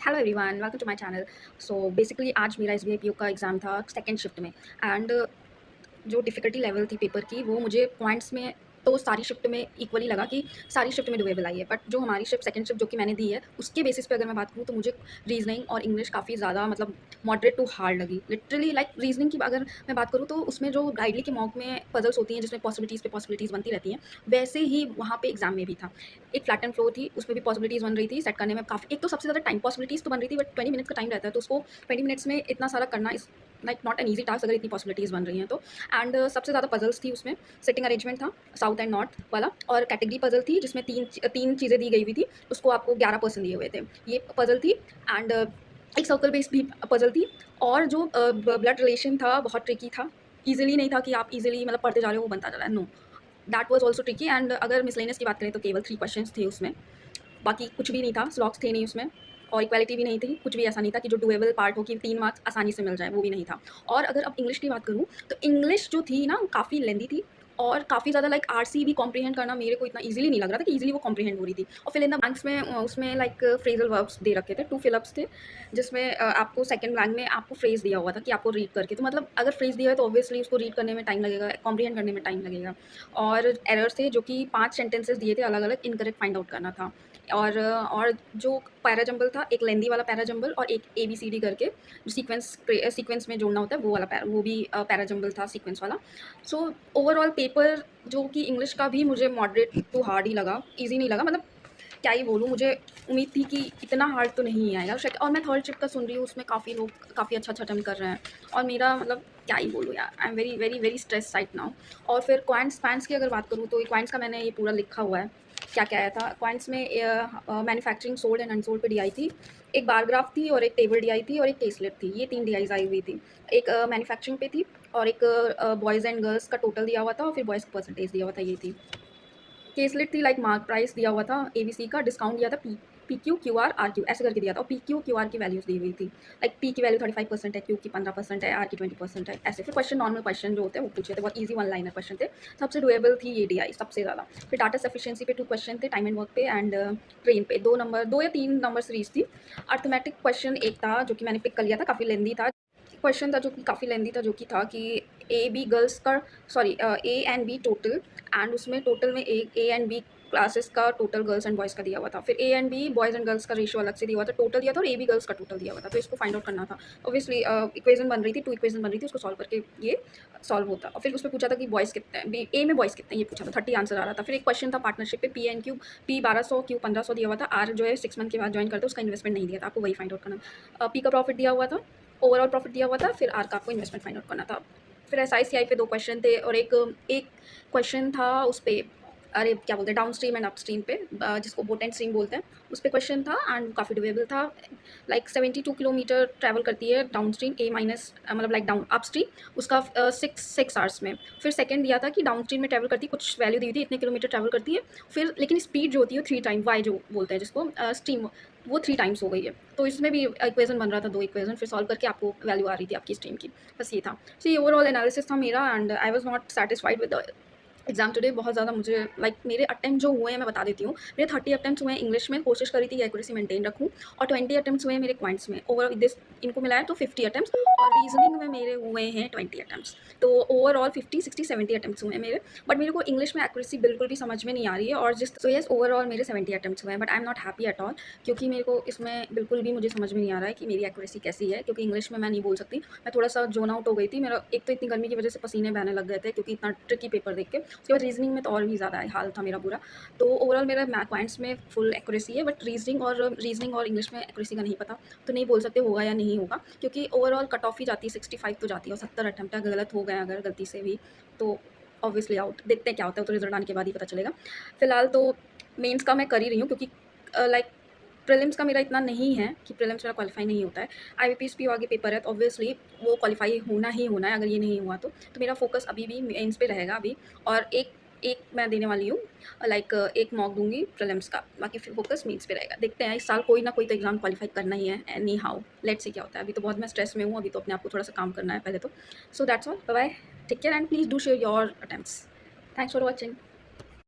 Hello everyone, welcome to my channel. So basically आज मेरा SBI का एग्ज़ाम था सेकंड शिफ्ट में। एंड जो डिफ़िकल्टी लेवल थी पेपर की, वो मुझे पॉइंट्स में तो सारी शिफ्ट में इक्वली लगा कि सारी शिफ्ट में डुएबल आई है। बट जो हमारी शिफ्ट सेकंड शिफ्ट जो कि मैंने दी है, उसके बेसिस पे अगर मैं बात करूँ तो मुझे रीज़निंग और इंग्लिश काफ़ी ज़्यादा मतलब मॉडरेट टू हार्ड लगी। लिटरली लाइक रीज़निंग की अगर मैं बात करूँ तो उसमें जो गाइडली के मॉक में पज़ल्स होती हैं जिसमें पॉसिबिलिटीज़ पे पॉसिबिलिटीज़ बनती रहती हैं, वैसे ही वहाँ पे एग्ज़ाम में भी था। एक फ्लैट एंड फ्लो थी, उसमें भी पॉसिबिलिटीज़ बन रही थी सेट करने में काफ़ी। एक तो सबसे ज़्यादा टाइम पॉसिबिलिटीज़ तो बन रही थी, बट 20 मिनट्स का टाइम रहता है, तो उसको 20 मिनट्स में इतना सारा करना is like not an easy task अगर इतनी पॉसिबिलिटीज़ बन रही हैं तो। एंड सबसे ज़्यादा पज़ल्स थी उसमें। सेटिंग अरेंजमेंट था साउथ एंड नॉर्थ वाला, और कैटेगरी पज़ल थी जिसमें तीन चीज़ें दी गई हुई थी, उसको आपको 11% दिए हुए थे। ये पज़ल थी। एंड एक सर्कल बेस्ड भी पज़ल थी। और जो ब्लड रिलेशन था बहुत ट्रिकी था। ईज़िली नहीं था कि आप ईज़िली मतलब पढ़ते जा रहे हो वो बनता जा रहा है, no. That was also tricky. And अगर मिसलेनियस की बात करें तो केवल 3 क्वेश्चंस थे उसमें, बाकी कुछ भी नहीं था, स्लॉग्स थे नहीं उसमें, और इक्वालिटी भी नहीं थी, कुछ भी ऐसा नहीं था कि जो डुएबल पार्ट हो कि 3 मार्क्स आसानी से मिल जाए, वो भी नहीं था। और अगर अब इंग्लिश की बात करूँ, तो इंग्लिश जो थी ना काफ़ी लेंदी थी, और काफ़ी ज़्यादा लाइक आरसी भी कॉम्प्रिहेंड करना मेरे को इतना ईज़िली नहीं लग रहा था कि ईज़िली वो कॉम्प्रिहेंड हो रही थी। और फिल इन द ब्लैंक्स में उसमें लाइक फ्रेज़ल वर्ब्स दे रखे थे, 2 फिल-अप्स थे, जिसमें आपको सेकंड ब्लैंक में आपको फ्रेज़ दिया हुआ था कि आपको रीड करके, तो मतलब अगर फ्रेज़ दिया है तो ऑब्वियसली उसको रीड करने में टाइम लगेगा, कॉम्प्रिहेंड करने में टाइम लगेगा। और एरर्स थे जो कि 5 सेंटेंसेस दिए थे अलग-अलग, इनकरेक्ट फाइंड आउट करना था। और जो पैरा जंबल था, एक लेंदी वाला पैरा जंबल और एक एबीसीडी करके जो सीक्वेंस में जोड़ना होता है, वो वाला वो भी पैरा जंबल था सीक्वेंस वाला। सो ओवरऑल पेपर जो कि इंग्लिश का भी मुझे मॉडरेट टू हार्ड ही लगा, ईज़ी नहीं लगा। मतलब क्या ही बोलूँ, मुझे उम्मीद थी कि इतना हार्ड तो नहीं आएगा। शायद। और मैं थर्ड शिफ्ट का सुन रही हूँ, उसमें काफ़ी लोग काफ़ी अच्छा अटेम्प्ट कर रहे हैं, और मेरा मतलब क्या ही बोलूँ यार, I am very very very stressed right now. और फिर क्वांट्स की अगर बात करूँ तो क्वांट्स का मैंने ये पूरा लिखा हुआ है, क्या-क्या आया था। क्वांट्स में मैन्युफैक्चरिंग सोल्ड एंड अनसोल्ड पे डीआई थी, एक बार ग्राफ थी और एक टेबल डीआई थी और एक केसलेट थी। ये 3 डीआईज़ आई हुई थी। एक मैन्युफैक्चरिंग पे थी, और एक बॉयज़ एंड गर्ल्स का टोटल दिया हुआ था, और फिर बॉयज़ का परसेंटेज दिया हुआ था, ये थी। केसलेट थी लाइक मार्क प्राइस दिया हुआ था, एबीसी का डिस्काउंट दिया था, पीक्यू, क्यूआर, आरक्यू ऐसे करके दिया था, और पीक्यू, क्यूआर की वैल्यूज़ दी हुई थी। लाइक पी की वैल्यू 35% है, क्यू की 15% है, आर की 20% है, ऐसे। फिर क्वेश्चन नॉर्मल क्वेश्चन जो होते हैं वो पूछे थे, बहुत ईज़ी वन लाइनर क्वेश्चन थे। सबसे डुएबल थी ये डीआई सबसे ज़्यादा। फिर डाटा सफिशिएंसी पे 2 क्वेश्चन थे, टाइम एंड वर्क पे एंड ट्रेन पे 2 या 3 नंबर सीरीज़ थी। अर्थमेटिक क्वेश्चन एक था जो कि मैंने पिक कर लिया था, काफ़ी लेंदी था। क्वेश्चन था जो कि काफ़ी लेंदी था, जो कि था कि ए बी गर्ल्स का, sorry, A and B total, and उसमें टोटल में ए एंड बी क्लासेस का टोटल गर्ल्स एंड बॉयज़ का दिया हुआ था। फिर A and B boys and girls का रेशियो अलग से दिया हुआ था, टोटल दिया था, और ए बी गर्ल्स का टोटल दिया हुआ था, तो इसको फाइंड आउट करना था। ऑब्वियसली इक्वेशन बन रही थी, 2 इक्वेशन बन रही थी, उसको सॉल्व करके ये सॉल्व होता। और फिर उसमें पूछा था कि बॉयज़ कितने हैं, बी ए में बॉयज़ कितने हैं, ये पूछा था, 30 आंसर आ रहा था। फिर एक क्वेश्चन था पार्टनरशिप पे, P and Q, P 1200, Q 1500 दिया हुआ था, आर जो है 6 मंथ के बाद ज्वाइन करते, उसका इन्वेस्टमेंट नहीं दिया था, आपको वही फाइंड आउट करना। पी का प्रॉफिट दिया हुआ था, ओवरऑल प्रॉफिट दिया हुआ था, फिर आर का आपको इन्वेस्टमेंट फाइंड आउट करना था। फिर एसआईसीआई पे 2 क्वेश्चन थे, और एक एक क्वेश्चन था उस पे, अरे क्या बोलते हैं, डाउनस्ट्रीम एंड अपस्ट्रीम पे, जिसको बोट एंड स्ट्रीम बोलते हैं, उस पे क्वेश्चन था, एंड काफ़ी डिबेबल था। लाइक 72 किलोमीटर ट्रैवल करती है डाउनस्ट्रीम, ए माइनस मतलब लाइक डाउन अपस्ट्रीम उसका 6 आवर्स में। फिर सेकंड दिया था कि डाउनस्ट्रीम में ट्रैवल करती है, कुछ वैल्यू दी थी, इतने किलोमीटर ट्रैवल करती है। फिर लेकिन स्पीड जो होती है 3 टाइम, वाई जो बोलते हैं जिसको स्ट्रीम, वो 3 टाइम्स हो गई है। तो इसमें भी इक्वेशन बन रहा था, 2 इक्वेशन, फिर सॉल्व करके आपको वैल्यू आ रही थी आपकी स्ट्रीम की। बस ये था। सो ये ओवरऑल एनालिसिस था मेरा, and I was not satisfied with the exam today. बहुत ज़्यादा मुझे लाइक मेरे अटेम्प्ट जो हुए हैं मैं बता देती हूँ। मेरे 30 अटेम्प्ट्स हुए हैं इंग्लिश में, कोशिश करी थी एक्यूरेसी मेंटेन रखूँ, और 20 अटेम्प्ट्स हुए हैं मेरे क्वांट्स में। ओवर दिस इनको मिलाया तो 50 अटेम्प्ट्स, और रीजनिंग में मेरे हुए हैं 20 अटेम्प्ट्स। तो ओवरऑल 50, 60, 70 अटेम्प्ट्स हुए हैं मेरे। बट मेरे को इंग्लिश में एक्यूरेसी बिल्कुल भी समझ में नहीं आ रही है, और जिस, सो येस, ओवरऑल मेरे 70 अटेम्प्ट्स हुए हैं, but I am not happy at all, क्योंकि मेरे को इसमें बिल्कुल भी मुझे समझ में नहीं आ रहा है कि मेरी एक्यूरेसी कैसी है, क्योंकि इंग्लिश में मैं नहीं बोल सकती। मैं थोड़ा सा जोन आउट हो गई थी, मेरा एक तो इतनी गर्मी की वजह से पसीने बहने लग गए थे, क्योंकि इतना ट्रिकी पेपर देख के। उसके बाद रीजनिंग में तो और भी ज़्यादा हाल था मेरा बुरा। तो ओवरऑल मेरा क्वांट्स में फुल एक्यूरेसी है, बट रीजनिंग और इंग्लिश में एक्यूरेसी का नहीं पता, तो नहीं बोल सकते होगा या नहीं होगा, क्योंकि ओवरऑल कट ऑफ ही जाती है, 65 तो जाती है, और 70 अटेम्प्ट अगर गलत हो गए अगर गलती से भी, तो ऑब्वियसली आउट। देखते हैं क्या होता है, तो रिजल्ट आने के बाद ही पता चलेगा। फिलहाल तो मेंस का मैं कर ही रही हूँ, क्योंकि लाइक प्रीलिम्स का मेरा इतना नहीं है कि प्रीलिम्स मेरा क्वालिफाई नहीं होता है। आईबीपीएस पीओ आगे पेपर है, तो ऑब्वियसली वो क्वालिफाई होना ही होना है, अगर ये नहीं हुआ तो मेरा फोकस अभी भी मेंस पे रहेगा अभी। और एक एक मैं देने वाली हूँ, लाइक एक मॉक दूंगी प्रीलिम्स का, बाकी फिर फोकस मेंस पे रहेगा। देखते हैं, इस साल कोई ना कोई तो एग्जाम क्वालिफाई करना ही है, एनी हाउ, लेट्स सी क्या होता है। अभी तो बहुत मैं स्ट्रेस में हूँ, अभी तो अपने आप को थोड़ा सा काम करना है पहले तो। So that's all, bye bye, take care, and please do share your attempts. Thanks for watching.